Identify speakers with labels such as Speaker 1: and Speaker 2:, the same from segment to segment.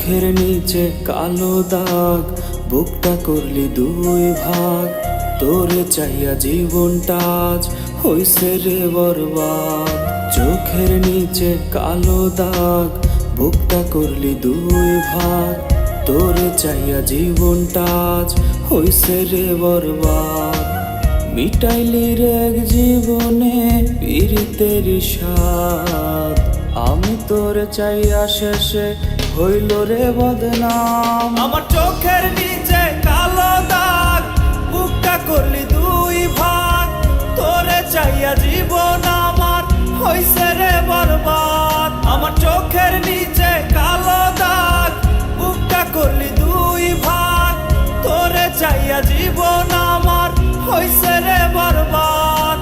Speaker 1: চোখের নিচে কালো দাগ, বুকটা করলি দুই ভাগ। তোরে চাইয়া জীবনটা আজ হইছে রে বরবাদ। চোখের নিচে কালো দাগ, বুকটা করলি দুই ভাগ। তোরে চাইয়া জীবনটা আজ হইছে রে বরবাদ। মিটাইলি রে এক জীবনে পীড়িতের স্বাদ। আমি তোরে চাইয়া শেষে হইল রে বদনাম।
Speaker 2: আমার চোখের নিচে কালো দাগ, বুকটা করলি দুই ভাগ। তোরে চাইয়া জীবন আমার হইছে রে বরবাদ। আমার চোখের নিচে কালো দাগ, বুকটা করলি দুই ভাগ। তোরে চাইয়া জীবন আমার হইছে রে বরবাদ।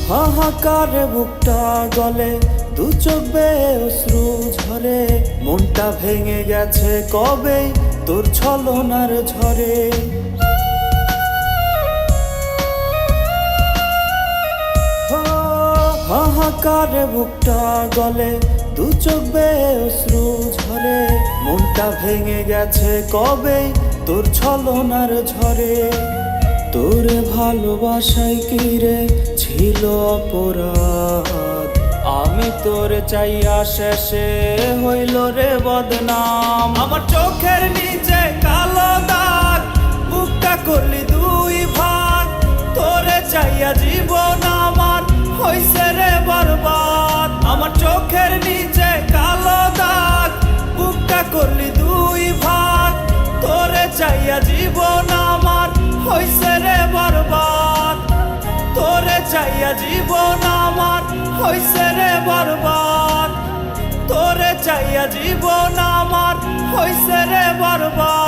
Speaker 1: হাহাকারে বুকটা গলে, দু চোখ বেয়ে অশ্রু ঝরে। মনটা ভেঙে গেছে কবে তোর ছলনার ঝরে। হাহাকারে বুকটা গলে, দু চোখ বেয়ে অশ্রু ঝরে। মনটা ভেঙে গেছে কবে তোর ছলনার ঝরে। তোরে ভালোবাসাই কি রে ছিল অপরাধ। আমি তোরে চাইয়া শেষে হইল রে বদনাম।
Speaker 2: আমার চোখের নিচে কালো দাগ, বুকটা করলি দুই ভাগ। তোরে চাইয়া জীবন আমার হইছে রে বরবাদ। আমার চোখের নিচে কালো দাগ, বুকটা করলি দুই ভাগ। তোরে চাইয়া জীবন আমার হইছে রে বরবাদ। তোরে চাইয়া জীবন আমার হইছে রে বরবাদ। তোরে চাইয়া জীবন আমার হইছে রে বরবাদ।